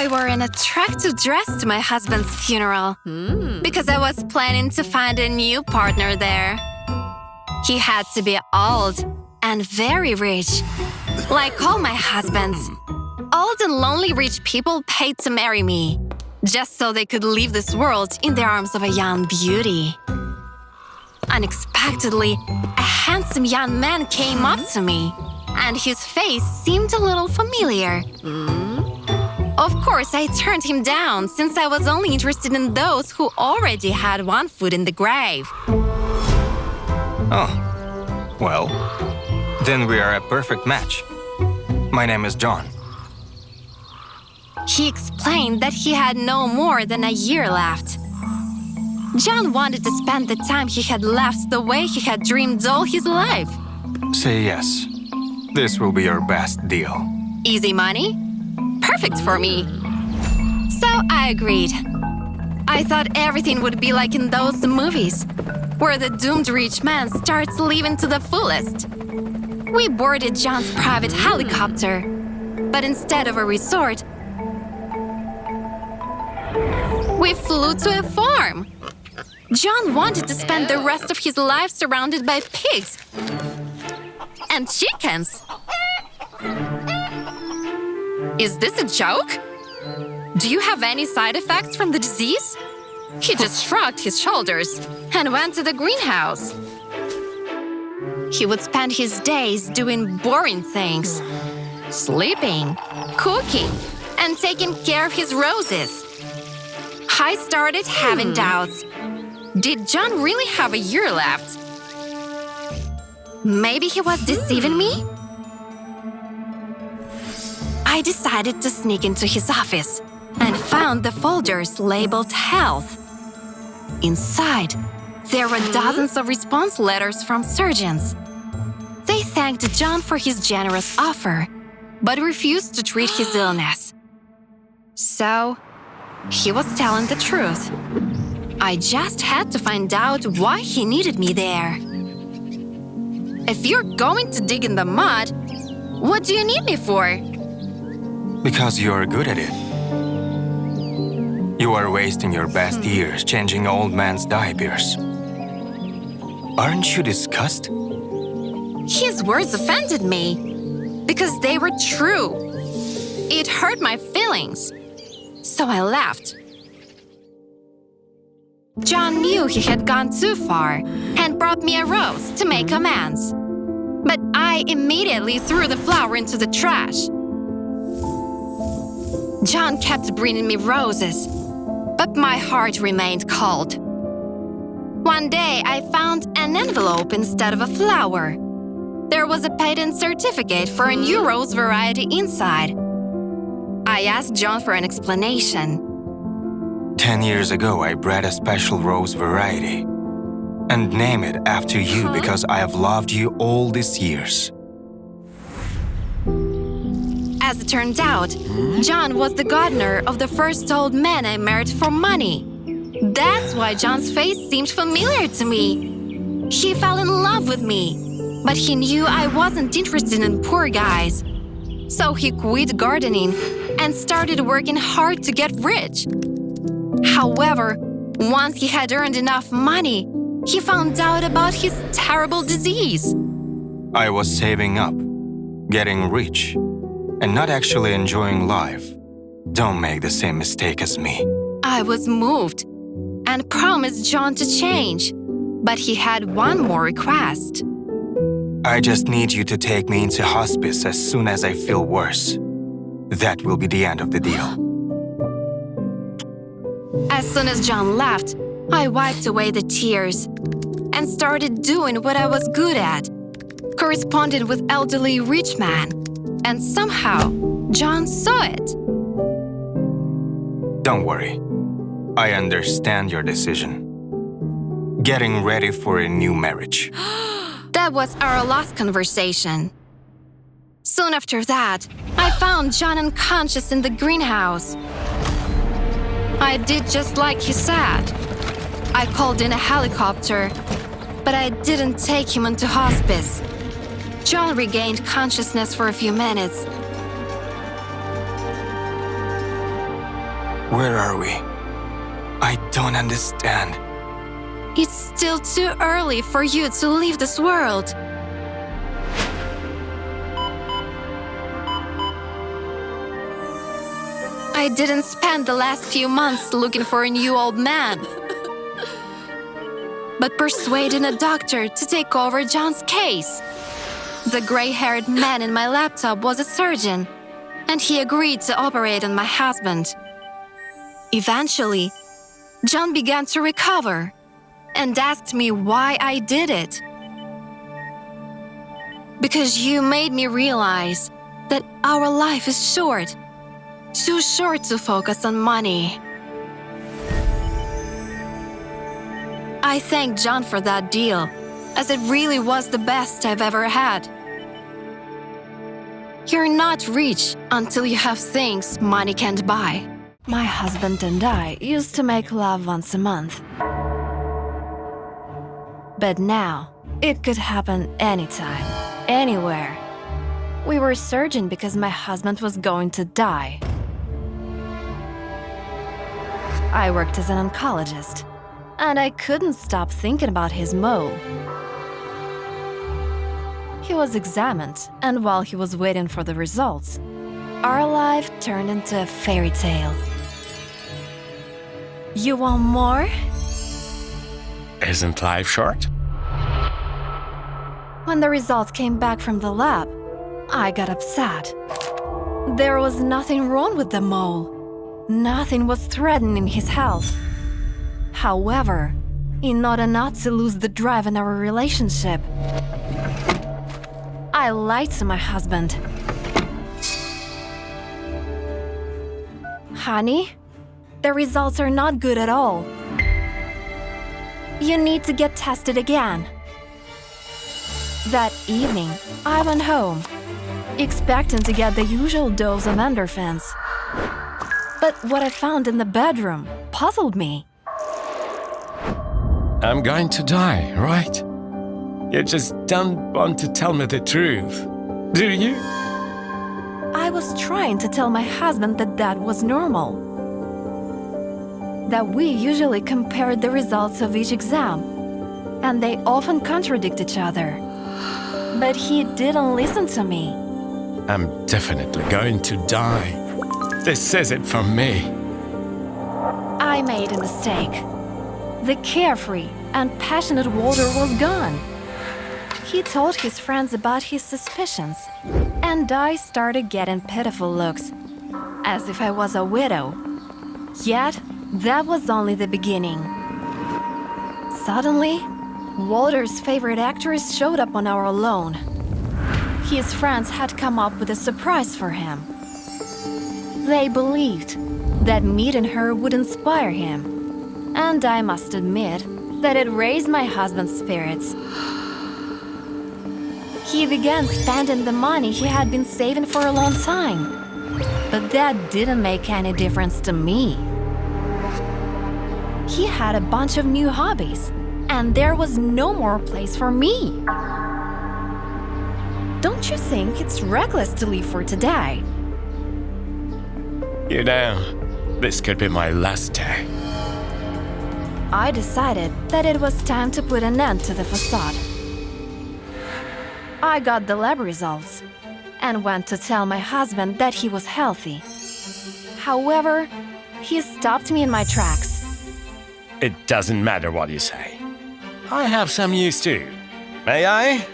I wore an attractive dress to my husband's funeral because I was planning to find a new partner there. He had to be old and very rich, like all my husbands. Old and lonely rich people paid to marry me, just so they could leave this world in the arms of a young beauty. Unexpectedly, a handsome young man came up to me, and his face seemed a little familiar. Of course, I turned him down since I was only interested in those who already had one foot in the grave. Oh, well, then we are a perfect match. My name is John. He explained that he had no more than a year left. John wanted to spend the time he had left the way he had dreamed all his life. Say yes. This will be your best deal. Easy money? Perfect for me. So I agreed. I thought everything would be like in those movies, where the doomed rich man starts living to the fullest. We boarded John's private helicopter, but instead of a resort, we flew to a farm. John wanted to spend the rest of his life surrounded by pigs and chickens. Is this a joke? Do you have any side effects from the disease? He just shrugged his shoulders and went to the greenhouse. He would spend his days doing boring things, sleeping, cooking, and taking care of his roses. I started having doubts. Did John really have a year left? Maybe he was deceiving me? I decided to sneak into his office and found the folders labeled Health. Inside, there were dozens of response letters from surgeons. They thanked John for his generous offer, but refused to treat his illness. So, he was telling the truth. I just had to find out why he needed me there. If you're going to dig in the mud, what do you need me for? Because you are good at it. You are wasting your best years changing old man's diapers. Aren't you disgusted? His words offended me because they were true. It hurt my feelings. So I left. John knew he had gone too far and brought me a rose to make amends. But I immediately threw the flower into the trash. John kept bringing me roses, but my heart remained cold. One day, I found an envelope instead of a flower. There was a patent certificate for a new rose variety inside. I asked John for an explanation. 10 years ago, I bred a special rose variety and named it after you because I have loved you all these years. As it turned out, John was the gardener of the first old man I married for money. That's why John's face seemed familiar to me. He fell in love with me, but he knew I wasn't interested in poor guys. So he quit gardening and started working hard to get rich. However, once he had earned enough money, he found out about his terrible disease. I was saving up, getting rich, and not actually enjoying life. Don't make the same mistake as me. I was moved and promised John to change, but he had one more request. I just need you to take me into hospice as soon as I feel worse. That will be the end of the deal. As soon as John left, I wiped away the tears and started doing what I was good at, corresponding with elderly rich men. And somehow, John saw it. Don't worry. I understand your decision. Getting ready for a new marriage. That was our last conversation. Soon after that, I found John unconscious in the greenhouse. I did just like he said. I called in a helicopter, but I didn't take him into hospice. John regained consciousness for a few minutes. Where are we? I don't understand. It's still too early for you to leave this world. I didn't spend the last few months looking for a new old man, but persuading a doctor to take over John's case. The gray-haired man in my laptop was a surgeon, and he agreed to operate on my husband. Eventually, John began to recover and asked me why I did it. Because you made me realize that our life is short, too short to focus on money. I thank John for that deal, as it really was the best I've ever had. You're not rich until you have things money can't buy. My husband and I used to make love once a month. But now, it could happen anytime, anywhere. We were certain because my husband was going to die. I worked as an oncologist, and I couldn't stop thinking about his mole. He was examined, and while he was waiting for the results, our life turned into a fairy tale. You want more? Isn't life short? When the results came back from the lab, I got upset. There was nothing wrong with the mole. Nothing was threatening his health. However, in order not to lose the drive in our relationship, I lied to my husband. Honey, the results are not good at all. You need to get tested again. That evening, I went home, expecting to get the usual dose of endorphins. But what I found in the bedroom puzzled me. I'm going to die, right? You just don't want to tell me the truth, do you? I was trying to tell my husband that that was normal. That we usually compared the results of each exam, and they often contradict each other. But he didn't listen to me. I'm definitely going to die. This is it for me. I made a mistake. The carefree and passionate Walter was gone. He told his friends about his suspicions, and I started getting pitiful looks, as if I was a widow. Yet, that was only the beginning. Suddenly, Walter's favorite actress showed up on our lawn. His friends had come up with a surprise for him. They believed that meeting her would inspire him, and I must admit that it raised my husband's spirits. He began spending the money he had been saving for a long time, but that didn't make any difference to me. He had a bunch of new hobbies, and there was no more place for me. Don't you think it's reckless to leave for today? You know, this could be my last day. I decided that it was time to put an end to the facade. I got the lab results and went to tell my husband that he was healthy. However, he stopped me in my tracks. It doesn't matter what you say. I have some news too. May I?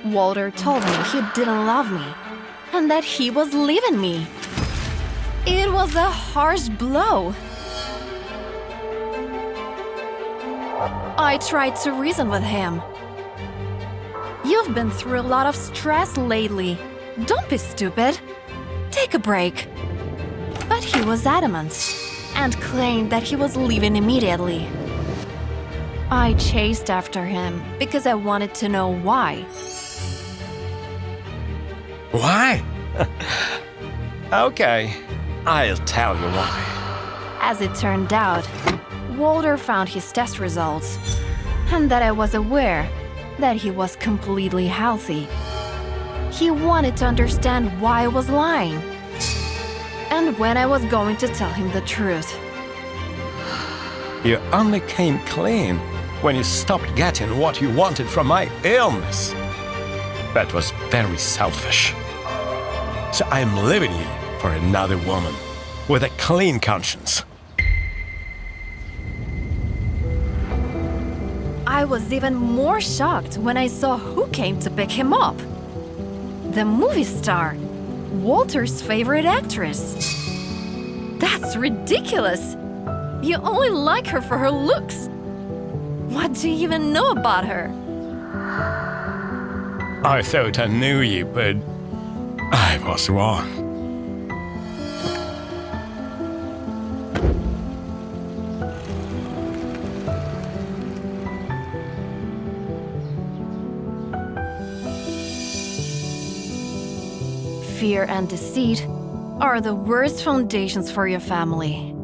Walter told me he didn't love me and that he was leaving me. It was a harsh blow. I tried to reason with him. You've been through a lot of stress lately. Don't be stupid. Take a break. But he was adamant and claimed that he was leaving immediately. I chased after him because I wanted to know why. Why? Okay, I'll tell you why. As it turned out, Walter found his test results, and that I was aware that he was completely healthy. He wanted to understand why I was lying. and when I was going to tell him the truth. You only came clean when you stopped getting what you wanted from my illness. That was very selfish. So I'm leaving you for another woman with a clean conscience. I was even more shocked when I saw who came to pick him up. The movie star, Walter's favorite actress. That's ridiculous! You only like her for her looks. What do you even know about her? I thought I knew you, but I was wrong. Fear and deceit are the worst foundations for your family.